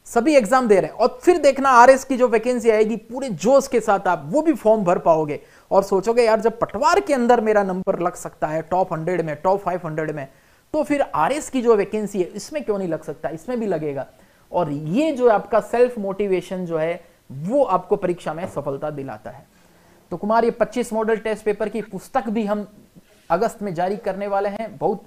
सभी एग्जाम दे रहे हैं। और फिर देखना आरएस की जो वैकेंसी आएगी, पूरे जोश के साथ आप वो भी फॉर्म भर पाओगे और सोचोगे यार जब पटवार के अंदर मेरा नंबर लग सकता है टॉप 100 में, टॉप 500 में, तो फिर आरएस की जो वैकेंसी है इसमें क्यों नहीं लग सकता? इसमें भी लगेगा। और ये जो आपका सेल्फ मोटिवेशन जो है वो आपको परीक्षा में सफलता दिलाता है। तो कुमार, ये 25 मॉडल टेस्ट पेपर की पुस्तक भी हम अगस्त में जारी करने वाले हैं। बहुत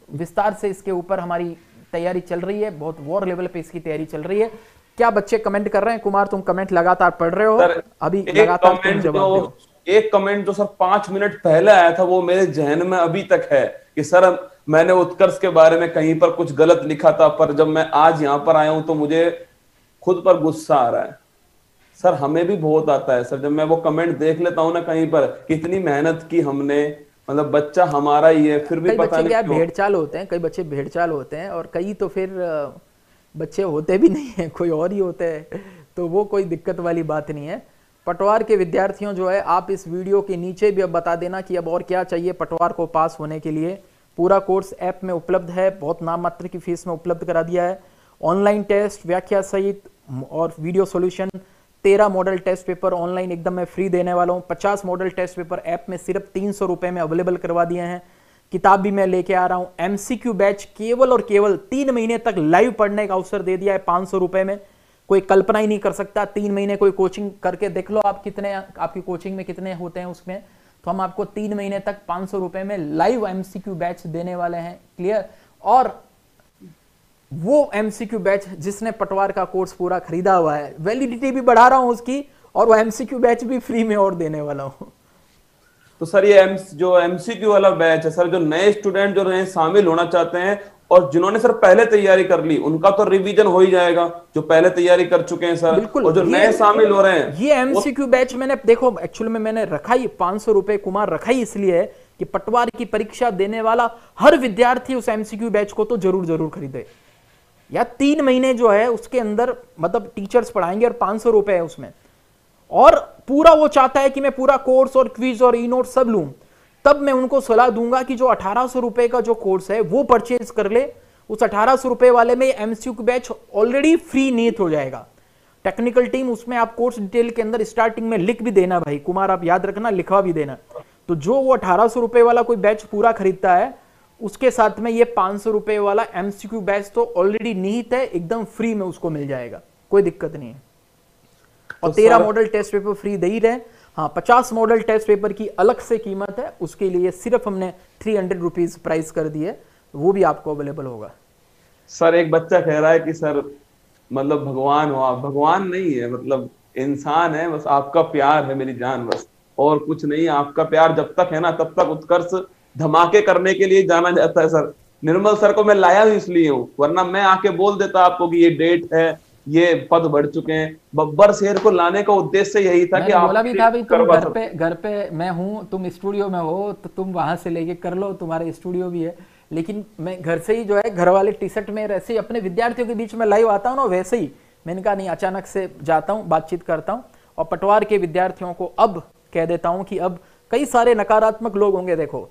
विस्तार से इसके ऊपर हमारी तैयारी चल रही है, बहुत वॉर लेवल पे इसकी तैयारी चल रही है। क्या बच्चे कमेंट कर रहे हैं? कुमार, तुम कमेंट लगातार पढ़ रहे हो, अभी लगातार तुम जवाब दो।
एक कमेंट जो सर 5 मिनट पहले आया था वो मेरे जहन में अभी तक है कि सर मैंने उत्कर्ष के बारे में कहीं पर कुछ गलत लिखा था, पर जब मैं आज यहाँ पर आया हूं तो मुझे खुद पर गुस्सा आ रहा है। सर हमें भी बहुत आता है सर, जब मैं वो कमेंट देख लेता हूँ ना कहीं पर, कितनी मेहनत की हमने, मतलब बच्चा हमारा ही है, फिर भी पता नहीं
क्या भेड़चाल होते हैं, कई बच्चे भेड़चाल होते हैं और कई तो फिर बच्चे होते भी नहीं है, कोई और ही होते हैं, तो वो कोई दिक्कत वाली बात नहीं है। पटवार के विद्यार्थियों जो है, आप इस वीडियो के नीचे भी अब बता देना कि अब और क्या चाहिए पटवार को पास होने के लिए। पूरा कोर्स ऐप में उपलब्ध है, बहुत नाम मात्र की फीस में उपलब्ध करा दिया है। ऑनलाइन टेस्ट, व्याख्या सहित और video solution, 13 model test paper online एकदम मैं फ्री देने वाला हूँ। 50 मॉडल टेस्ट पेपर ऐप में सिर्फ 300 रुपए में अवेलेबल करवा दिए हैं। किताब भी मैं लेके आ रहा हूँ। एमसीक्यू बैच केवल और केवल 3 महीने तक लाइव पढ़ने का अवसर दे दिया है 500 रुपए में। कोई कल्पना ही नहीं कर सकता। 3 महीने कोई कोचिंग करके देख लो आप, कितने आपकी कोचिंग में कितने होते हैं उसमें, तो हम आपको 3 महीने तक 500 रुपए में लाइव एमसीक्यू बैच देने वाले हैं। क्लियर? और वो एमसीक्यू बैच जिसने पटवार का कोर्स पूरा खरीदा हुआ है, वैलिडिटी भी बढ़ा रहा हूं उसकी, और वो एमसीक्यू बैच भी फ्री में और देने वाला हूं।
तो सर ये जो एमसीक्यू वाला बैच है सर, जो नए स्टूडेंट जो नए शामिल होना चाहते हैं और जिन्होंने सर पहले तैयारी कर ली, उनका तो रिवीजन हो ही जाएगा, जो पहले तैयारी कर चुके हैं सर।
बिल्कुल।
और जो नए शामिल हो रहे हैं,
ये एमसीक्यू बैच मैंने देखो एक्चुअली में मैंने रखा ही 500 रुपए कुमार रखा ही इसलिए है कि पटवार की परीक्षा देने वाला हर विद्यार्थी उस एमसीक्यू बैच को तो जरूर खरीदे। या 3 महीने जो है उसके अंदर मतलब टीचर्स पढ़ाएंगे और 500 रुपए है उसमें, और पूरा वो चाहता है कि मैं पूरा कोर्स और क्विज और ई नोट सब लूं, तब मैं उनको सलाह दूंगा कि जो 1800 रुपए का जो कोर्स है वो परचेज कर ले। उस 1800 रुपए वाले में एमसीक्यू बैच ऑलरेडी फ्री निहित हो जाएगा। टेक्निकल टीम उसमें आप कोर्स डिटेल के अंदर स्टार्टिंग में लिख भी देना भाई कुमार, आप याद रखना, लिखवा भी देना। तो जो वो 1800 रुपए वाला कोई बैच पूरा खरीदता है, उसके साथ में ये 500 रुपए वाला एमसीक्यू बैच तो ऑलरेडी निहित है, एकदम फ्री में उसको मिल जाएगा, कोई दिक्कत नहीं है। और 13 मॉडल टेस्ट पेपर फ्री दे ही रहे। हाँ, 50 मॉडल टेस्ट पेपर की अलग से कीमत है, उसके लिए सिर्फ हमने 300 रुपीज प्राइस कर दी है, वो भी आपको अवेलेबल होगा।
सर एक बच्चा कह रहा है कि सर मतलब भगवान हो आप। भगवान नहीं है, मतलब इंसान है, बस आपका प्यार है मेरी जान, बस और कुछ नहीं। आपका प्यार जब तक है ना तब तक उत्कर्ष धमाके करने के लिए जाना जाता है सर। निर्मल सर को मैं लाया भी इसलिए हूँ, वरना मैं आके बोल देता आपको कि ये डेट है, ये पद बढ़ चुके हैं। बब्बर शेर को लाने का उद्देश्य यही था कि आप
बोला भी था भाई, तुम घर पे मैं हूँ, तुम स्टूडियो में हो, तो तुम वहां से लेके कर लो, तुम्हारे स्टूडियो भी है। लेकिन मैं घर से ही जो है, घर वाले टी शर्ट में वैसे ही अपने विद्यार्थियों के बीच में लाइव आता हूँ ना, वैसे ही मैंने कहा नहीं, अचानक से जाता हूँ, बातचीत करता हूँ। और पटवार के विद्यार्थियों को अब कह देता हूँ कि अब कई सारे नकारात्मक लोग होंगे, देखो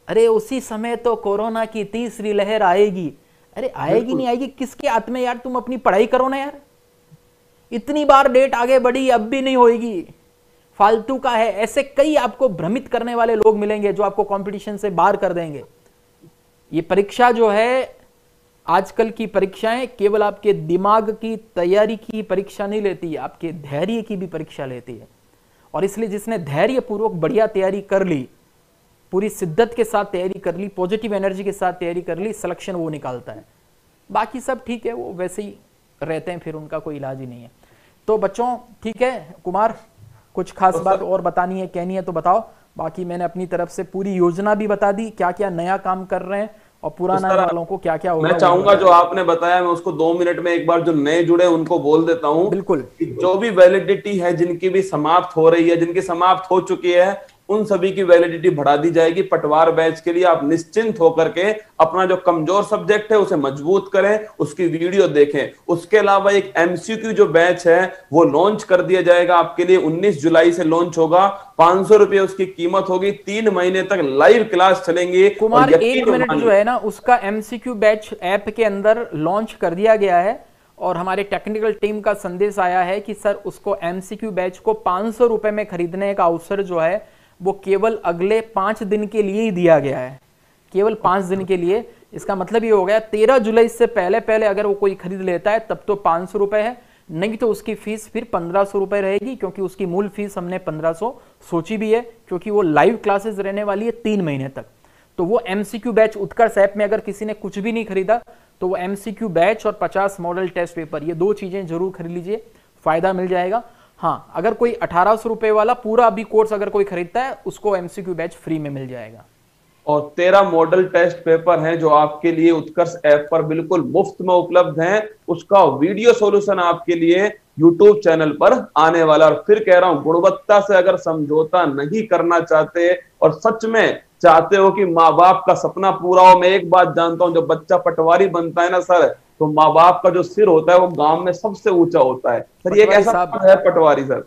अरे उसी समय तो कोरोना की तीसरी लहर आएगी। अरे आएगी नहीं आएगी किसके हाथ में यार, तुम अपनी पढ़ाई करो ना यार। इतनी बार डेट आगे बढ़ी, अब भी नहीं होएगी, फालतू का है। ऐसे कई आपको भ्रमित करने वाले लोग मिलेंगे जो आपको कंपटीशन से बाहर कर देंगे। ये परीक्षा जो है, आजकल की परीक्षाएं केवल आपके दिमाग की तैयारी की परीक्षा नहीं लेती, आपके धैर्य की भी परीक्षा लेती है। और इसलिए जिसने धैर्य पूर्वक बढ़िया तैयारी कर ली, पूरी शिद्दत के साथ तैयारी कर ली, पॉजिटिव एनर्जी के साथ तैयारी कर ली, सिलेक्शन वो निकालता है। बाकी सब ठीक है, वो वैसे ही रहते हैं, फिर उनका कोई इलाज ही नहीं है। तो बच्चों ठीक है, कुमार कुछ खास बात और बतानी है, कहनी है तो बताओ। बाकी मैंने अपनी तरफ से पूरी योजना भी बता दी, क्या क्या नया काम कर रहे हैं और पुराना वालों को क्या क्या होगा।
मैं चाहूंगा जो आपने बताया मैं उसको 2 मिनट में एक बार जो नए जुड़े उनको बोल देता हूं।
बिल्कुल।
जो भी वैलिडिटी है, जिनकी भी समाप्त हो रही है, जिनकी समाप्त हो चुकी है, उन सभी की वैलिडिटी बढ़ा दी जाएगी। पटवार बैच के लिए आप निश्चिंत होकर के अपना जो कमजोर सब्जेक्ट है उसे मजबूत करें, उसकी वीडियो देखें। उसके अलावा एक एमसीक्यू जो बैच है वो लॉन्च कर दिया जाएगा आपके लिए, 19 जुलाई से लॉन्च होगा। 500 रुपए उसकी कीमत होगी, 3 महीने तक लाइव क्लास चलेंगी।
कुमार 1 मिनट जो है ना, उसका एमसीक्यू बैच ऐप के अंदर लॉन्च कर दिया गया है और हमारे टेक्निकल टीम का संदेश आया है कि सर उसको एमसीक्यू बैच को 500 रुपए में खरीदने का अवसर जो है वो केवल अगले 5 दिन के लिए ही दिया गया है, केवल 5 दिन के लिए। इसका मतलब ये हो गया 13 जुलाई से पहले पहले अगर वो कोई खरीद लेता है तब तो 500 रुपए है, नहीं तो उसकी फीस फिर 1500 रुपए रहेगी, क्योंकि उसकी मूल फीस हमने 1500 सोची भी है, क्योंकि वो लाइव क्लासेस रहने वाली है 3 महीने तक। तो वो एमसीक्यू बैच उत्कर्ष ऐप में अगर किसी ने कुछ भी नहीं खरीदा तो वो एमसीक्यू बैच और 50 मॉडल टेस्ट पेपर, ये 2 चीजें जरूर खरीद लीजिए, फायदा मिल जाएगा। हाँ, अगर कोई 1800 रुपए वाला पूरा अभी कोर्स अगर कोई खरीदता है उसको एमसीक्यू बैच फ्री में मिल जाएगा।
और 13 मॉडल टेस्ट पेपर हैं जो आपके लिए उत्कर्ष ऐप पर बिल्कुल मुफ्त में उपलब्ध हैं। उसका वीडियो सॉल्यूशन आपके लिए यूट्यूब चैनल पर आने वाला। और फिर कह रहा हूं, गुणवत्ता से अगर समझौता नहीं करना चाहते और सच में चाहते हो कि माँ बाप का सपना पूरा हो, मैं एक बात जानता हूं, जब बच्चा पटवारी बनता है ना सर, तो माँ बाप का जो सिर होता है वो गांव में सबसे ऊंचा होता है सर। ये एक ऐसा है पटवारी सर।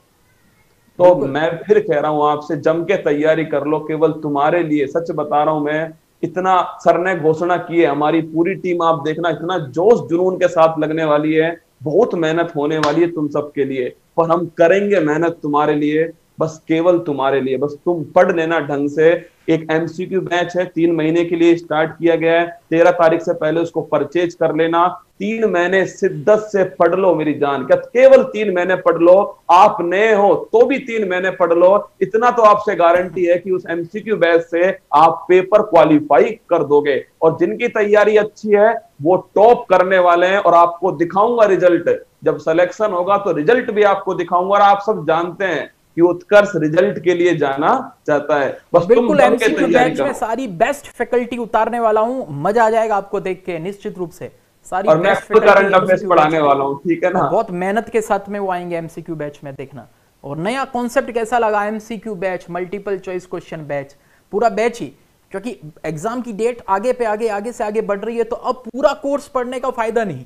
तो मैं फिर कह रहा हूं आपसे, जम के तैयारी कर लो, केवल तुम्हारे लिए। सच बता रहा हूं मैं, इतना सर ने घोषणा की है, हमारी पूरी टीम आप देखना इतना जोश जुनून के साथ लगने वाली है, बहुत मेहनत होने वाली है तुम सबके लिए। पर हम करेंगे मेहनत तुम्हारे लिए, बस केवल तुम्हारे लिए। बस तुम पढ़ लेना ढंग से। एक एमसीक्यू बैच है, 3 महीने के लिए स्टार्ट किया गया है। 13 तारीख से पहले उसको परचेज कर लेना। 3 महीने शिद्दत से पढ़ लो मेरी जान, क्या केवल 3 महीने पढ़ लो। आप नए हो तो भी 3 महीने पढ़ लो। इतना तो आपसे गारंटी है कि उस एमसीक्यू बैच से आप पेपर क्वालिफाई कर दोगे। और जिनकी तैयारी अच्छी है वो टॉप करने वाले हैं। और आपको दिखाऊंगा रिजल्ट, जब सिलेक्शन होगा तो रिजल्ट भी आपको दिखाऊंगा। और आप सब जानते हैं कि उत्कर्ष रिजल्ट के लिए जाना चाहता है। बस
बिल्कुल एमसीक्यू बैच में सारी बेस्ट फैकल्टी उतारने वाला हूं, मजा आ जाएगा आपको देख के निश्चित रूप से। सारी
और मैं करंट अफेयर्स पढ़ाने वाला हूं, ठीक है ना।
बहुत मेहनत के साथ में वो आएंगे एमसीक्यू बैच में, देखना। और नया कॉन्सेप्ट कैसा लगा MCQ batch, multiple choice question batch, पूरा बैच ही, क्योंकि एग्जाम की डेट आगे पे आगे से आगे बढ़ रही है, तो अब पूरा कोर्स पढ़ने का फायदा नहीं।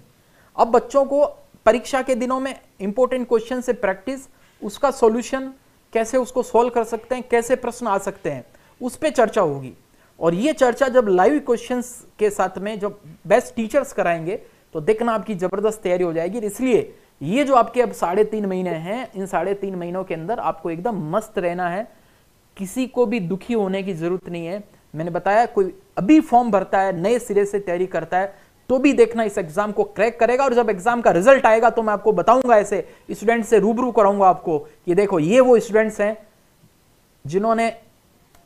अब बच्चों को परीक्षा के दिनों में इंपॉर्टेंट क्वेश्चन से प्रैक्टिस, उसका सॉल्यूशन कैसे उसको सॉल्व कर सकते हैं, कैसे प्रश्न आ सकते हैं, उस पे चर्चा होगी। और ये चर्चा जब लाइव क्वेश्चंस के साथ में जब बेस्ट टीचर्स कराएंगे तो देखना आपकी जबरदस्त तैयारी हो जाएगी। इसलिए ये जो आपके अब 3.5 महीने हैं, इन 3.5 महीनों के अंदर आपको एकदम मस्त रहना है, किसी को भी दुखी होने की जरूरत नहीं है। मैंने बताया, कोई अभी फॉर्म भरता है, नए सिरे से तैयारी करता है, तो भी देखना इस एग्जाम को क्रैक करेगा। और जब एग्जाम का रिजल्ट आएगा तो मैं आपको बताऊंगा, ऐसे स्टूडेंट से रूबरू कराऊंगा आपको कि देखो ये वो स्टूडेंट्स हैं जिन्होंने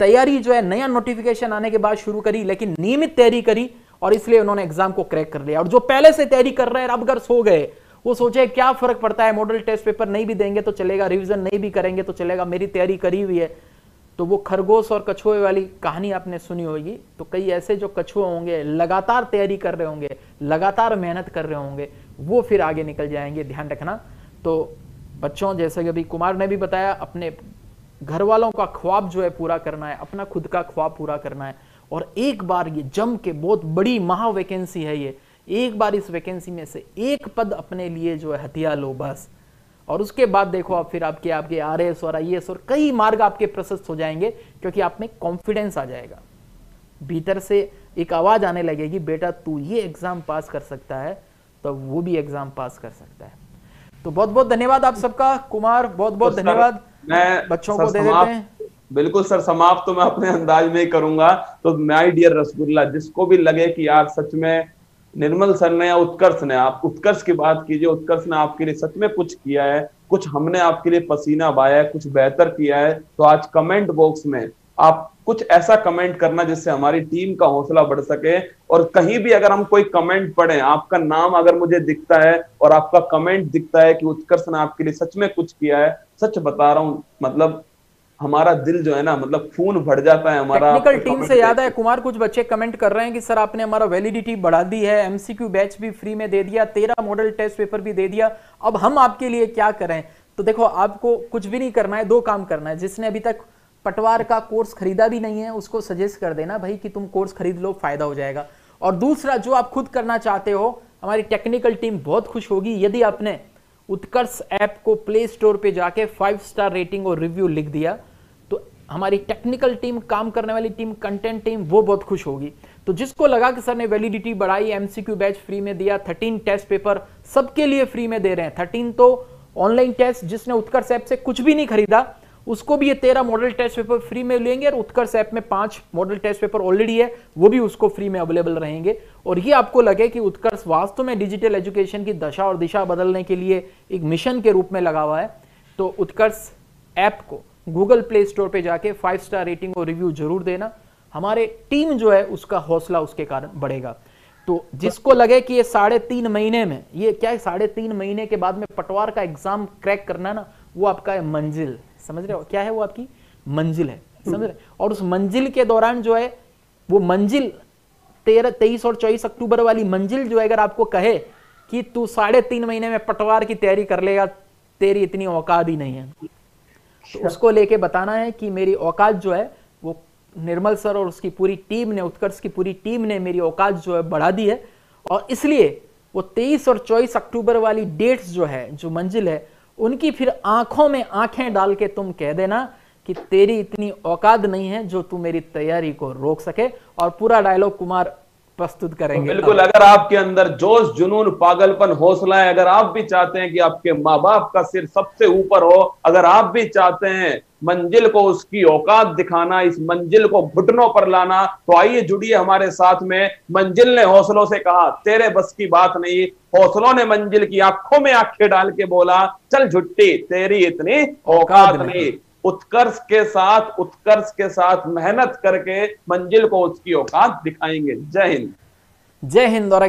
तैयारी जो है नया नोटिफिकेशन आने के बाद शुरू करी, लेकिन नियमित तैयारी करी और इसलिए उन्होंने एग्जाम को क्रैक कर लिया। और जो पहले से तैयारी कर रहे हैं अब अगर सो गए, वो सोचे क्या फर्क पड़ता है, मॉडल टेस्ट पेपर नहीं भी देंगे तो चलेगा, रिवीजन नहीं भी करेंगे तो चलेगा, मेरी तैयारी करी हुई है। तो वो खरगोश और कछुए वाली कहानी आपने सुनी होगी। तो कई ऐसे जो कछुए होंगे, लगातार तैयारी कर रहे होंगे, लगातार मेहनत कर रहे होंगे, वो फिर आगे निकल जाएंगे, ध्यान रखना। तो बच्चों, जैसे कि अभी कुमार ने भी बताया, अपने घर वालों का ख्वाब जो है पूरा करना है, अपना खुद का ख्वाब पूरा करना है। और एक बार ये जम के, बहुत बड़ी महा वैकेंसी है ये, एक बार इस वैकेंसी में से एक पद अपने लिए जो है हथिया लो बस। और उसके बाद देखो आप फिर आपके आरएस और आईएएस और कई मार्ग आपके प्रशस्त हो जाएंगे, क्योंकि आप में कॉन्फिडेंस आ जाएगा, भीतर से एक आवाज आने लगेगी, बेटा तू ये एग्जाम पास कर सकता है, तो वो भी एग्जाम पास कर सकता है। तो बहुत बहुत धन्यवाद आप सबका। कुमार, बहुत बहुत धन्यवाद।
मैं
बच्चों को दे देते हैं।
बिल्कुल सर, समाप्त तो मैं अपने अंदाज में ही करूंगा। तो माय डियर रसगुल्ला, जिसको भी लगे कि यार सच में निर्मल सर ने या उत्कर्ष ने, आप उत्कर्ष की बात कीजिए, उत्कर्ष ने आपके लिए सच में कुछ किया है, कुछ हमने आपके लिए पसीना बहाया है, कुछ बेहतर किया है, तो आज कमेंट बॉक्स में आप कुछ ऐसा कमेंट करना जिससे हमारी टीम का हौसला बढ़ सके। और कहीं भी अगर हम कोई कमेंट पढ़ें, आपका नाम अगर मुझे दिखता है और आपका कमेंट दिखता है कि उत्कर्ष ने आपके लिए सच में कुछ किया है, सच बता रहा हूं, मतलब हमारा दिल जो है ना, मतलब खून भर जाता है हमारा।
टेक्निकल टीम से याद है कुमार, कुछ बच्चे कमेंट कर रहे हैं कि सर आपने हमारा वैलिडिटी बढ़ा दी है, एमसीक्यू बैच भी फ्री में दे दिया, 13 मॉडल टेस्ट पेपर भी दे दिया, अब हम आपके लिए क्या करें। तो देखो, आपको कुछ भी नहीं करना है, दो काम करना है। जिसने अभी तक पटवार का कोर्स खरीदा भी नहीं है उसको सजेस्ट कर देना भाई कि तुम कोर्स खरीद लो, फायदा हो जाएगा। और दूसरा, जो आप खुद करना चाहते हो, हमारी टेक्निकल टीम बहुत खुश होगी यदि आपने उत्कर्ष ऐप को प्ले स्टोर पे जाके 5 स्टार रेटिंग और रिव्यू लिख दिया, तो हमारी टेक्निकल टीम, काम करने वाली टीम, कंटेंट टीम, वो बहुत खुश होगी। तो जिसको लगा कि सर ने वैलिडिटी बढ़ाई, एमसीक्यू बैच फ्री में दिया, 13 टेस्ट पेपर सबके लिए फ्री में दे रहे हैं, 13 तो ऑनलाइन टेस्ट, जिसने उत्कर्ष ऐप से कुछ भी नहीं खरीदा उसको भी ये 13 मॉडल टेस्ट पेपर फ्री में लेंगे, और उत्कर्ष ऐप में 5 मॉडल टेस्ट पेपर ऑलरेडी है, वो भी उसको फ्री में अवेलेबल रहेंगे। और ये आपको लगे कि उत्कर्ष वास्तव में डिजिटल एजुकेशन की दशा और दिशा बदलने के लिए एक मिशन के रूप में लगा हुआ है, तो उत्कर्ष ऐप को गूगल प्ले स्टोर पे जाके 5 स्टार रेटिंग और रिव्यू जरूर देना। हमारे टीम जो है उसका हौसला उसके कारण बढ़ेगा। तो जिसको लगे कि ये 3.5 महीने में, ये क्या है, 3.5 महीने के बाद में पटवार का एग्जाम क्रैक करना ना, वो आपका है मंजिल, समझ रहे हो क्या है, वो आपकी मंजिल है, समझ रहे। और उस मंजिल के दौरान जो है, वो मंजिल 23 और 24 अक्टूबर वाली मंजिल जो है, अगर आपको कहे कि तू 3.5 महीने में पटवार की तैयारी कर लेगा, तेरी इतनी औकात ही नहीं है, तो उसको लेके बताना है कि मेरी औकात जो है वो निर्मल सर और उसकी पूरी टीम ने, उत्कर्ष की पूरी टीम ने मेरी औकात जो है बढ़ा दी है। और इसलिए वो 23 और 24 अक्टूबर वाली डेट्स जो है, जो मंजिल है, उनकी फिर आंखों में आंखें डाल के तुम कह देना कि तेरी इतनी औकात नहीं है जो तू मेरी तैयारी को रोक सके। और पूरा डायलॉग कुमार प्रस्तुत करेंगे।
तो बिल्कुल, अगर आपके अंदर जोश, जुनून, पागलपन, हौसला है, अगर आप भी चाहते हैं कि आपके माँ बाप का सिर सबसे ऊपर हो, अगर आप भी चाहते हैं मंजिल को उसकी औकात दिखाना, इस मंजिल को घुटनों पर लाना, तो आइए जुड़िए हमारे साथ में। मंजिल ने हौसलों से कहा तेरे बस की बात नहीं, हौसलों ने मंजिल की आंखों में आंखें डाल के बोला चल झुट्टी, तेरी इतनी औकात नहीं। उत्कर्ष के साथ मेहनत करके मंजिल को उसकी औकात दिखाएंगे। जय हिंद।
जय हिंद। और